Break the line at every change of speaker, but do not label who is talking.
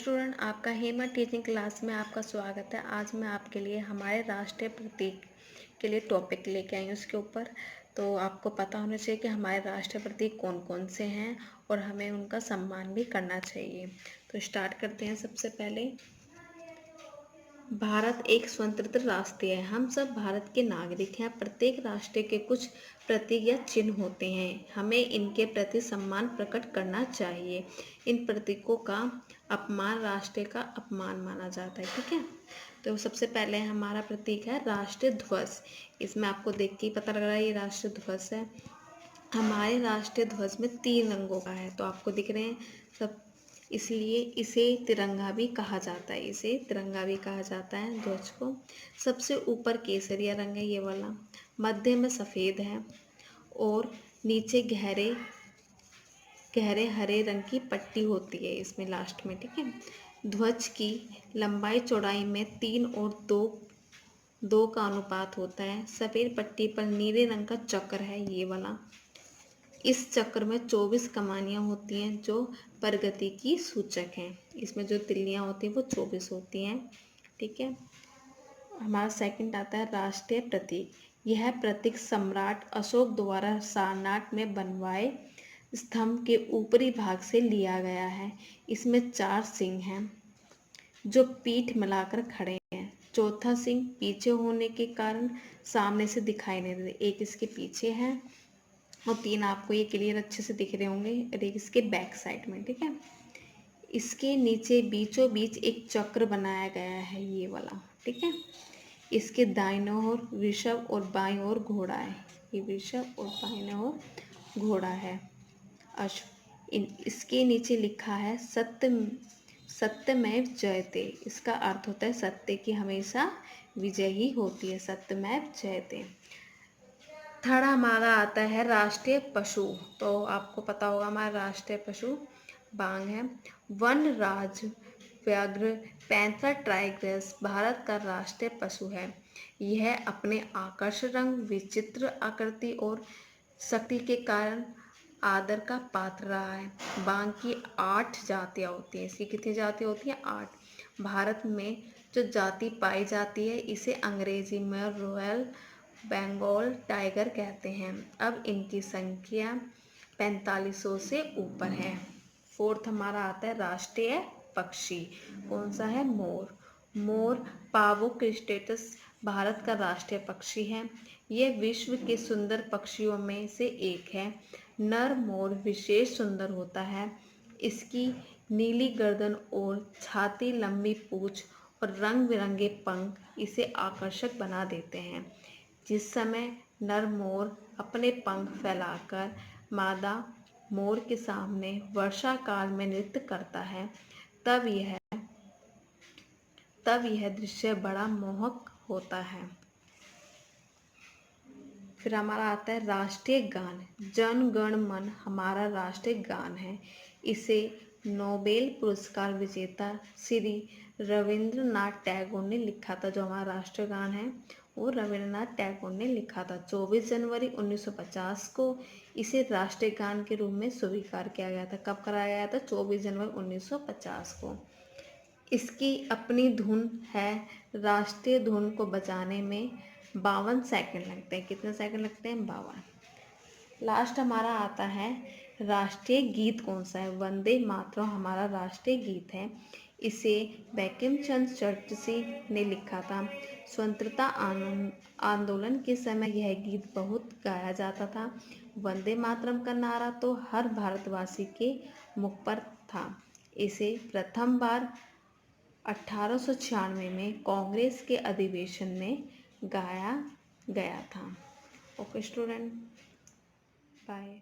Student, आपका Hema teaching class में आपका स्वागत है। आज मैं आपके लिए हमारे राष्ट्रीय प्रतीक के लिए टॉपिक लेके आई हूँ। उसके ऊपर तो आपको पता होना चाहिए कि हमारे राष्ट्रीय प्रतीक कौन कौन से हैं और हमें उनका सम्मान भी करना चाहिए। तो स्टार्ट करते हैं। सबसे पहले, भारत एक स्वतंत्र राष्ट्र है। हम सब भारत के नागरिक हैं। प्रत्येक राष्ट्र के कुछ प्रतीक या चिन्ह होते हैं। हमें इनके प्रति सम्मान प्रकट करना चाहिए। इन प्रतीकों का अपमान राष्ट्र का अपमान माना जाता है। ठीक है, तो सबसे पहले हमारा प्रतीक है राष्ट्रीय ध्वज। इसमें आपको देख के ही पता लग रहा है ये राष्ट्रीय ध्वज है। हमारे राष्ट्रीय ध्वज में 3 रंगों का है, तो आपको दिख रहे हैं सब, इसलिए इसे तिरंगा भी कहा जाता है। इसे तिरंगा भी कहा जाता है ध्वज को। सबसे ऊपर केसरिया रंग है, ये वाला। मध्य में सफ़ेद है और नीचे गहरे गहरे हरे रंग की पट्टी होती है इसमें लास्ट में। ठीक है, ध्वज की लंबाई चौड़ाई में 3 और 2 का अनुपात होता है। सफ़ेद पट्टी पर नीले रंग का चक्र है, ये वाला। इस चक्र में 24 कमानियाँ होती हैं जो प्रगति की सूचक हैं। इसमें जो तिल्लियाँ होती हैं वो 24 होती हैं। ठीक है, हमारा सेकंड आता है राष्ट्रीय प्रतीक। यह प्रतीक सम्राट अशोक द्वारा सारनाथ में बनवाए स्तंभ के ऊपरी भाग से लिया गया है। इसमें 4 सिंह हैं जो पीठ मिलाकर खड़े हैं। चौथा सिंह पीछे होने के कारण सामने से दिखाई नहीं देते। एक इसके पीछे है और 3 आपको ये क्लियर अच्छे से दिख रहे होंगे और एक इसके बैक साइड में। ठीक है, इसके नीचे बीचों बीच एक चक्र बनाया गया है, ये वाला। ठीक है, इसके दाहिने ओर वृषभ और बाईं ओर घोड़ा है। ये वृषभ और बाईं ओर घोड़ा है, अश्व। इसके नीचे लिखा है सत्यमेव जयते। इसका अर्थ होता है सत्य की हमेशा विजय ही होती है, सत्यमेव जयते। थर्ड हमारा आता है राष्ट्रीय पशु। तो आपको पता होगा हमारा राष्ट्रीय पशु बाघ है। वन राज व्याघ्र पैंथर टाइग्रस भारत का राष्ट्रीय पशु है। यह अपने आकर्षक रंग, विचित्र आकृति और शक्ति के कारण आदर का पात्र रहा है। बाघ की 8 जातियाँ होती हैं। इसकी कितनी जातियाँ होती हैं? 8। भारत में जो जाति पाई जाती है इसे अंग्रेजी में रॉयल बंगाल टाइगर कहते हैं। अब इनकी संख्या 4500 से ऊपर है। फोर्थ हमारा आता है राष्ट्रीय पक्षी। कौन सा है? मोर। मोर पावो क्रिस्टेटस भारत का राष्ट्रीय पक्षी है। यह विश्व के सुंदर पक्षियों में से एक है। नर मोर विशेष सुंदर होता है। इसकी नीली गर्दन और छाती, लंबी पूंछ और रंग बिरंगे पंख इसे आकर्षक बना देते हैं। जिस समय नर मोर अपने पंख फैलाकर मादा मोर के सामने वर्षा काल में नृत्य करता है, तब यह दृश्य बड़ा मोहक होता है। फिर हमारा आता है राष्ट्रीय गान। जन गण मन हमारा राष्ट्रीय गान है। इसे नोबेल पुरस्कार विजेता श्री रविंद्रनाथ टैगोर ने लिखा था। जो हमारा राष्ट्रीय गान है वो रविंद्रनाथ टैगोर ने लिखा था। 24 जनवरी 1950 को इसे राष्ट्रीय गान के रूप में स्वीकार किया गया था। कब कराया गया था? 24 जनवरी 1950 को। इसकी अपनी धुन है। राष्ट्रीय धुन को बजाने में 52 सेकंड लगते हैं। कितने सेकंड लगते हैं? 52। लास्ट हमारा आता है राष्ट्रीय गीत। कौन सा है? वंदे मातरम हमारा राष्ट्रीय गीत है। इसे बंकिम चंद्र चटर्जी ने लिखा था। स्वतंत्रता आंदोलन के समय यह गीत बहुत गाया जाता था। वंदे मातरम का नारा तो हर भारतवासी के मुख पर था। इसे प्रथम बार 1896 में कांग्रेस के अधिवेशन में गाया गया था। Okay student, bye.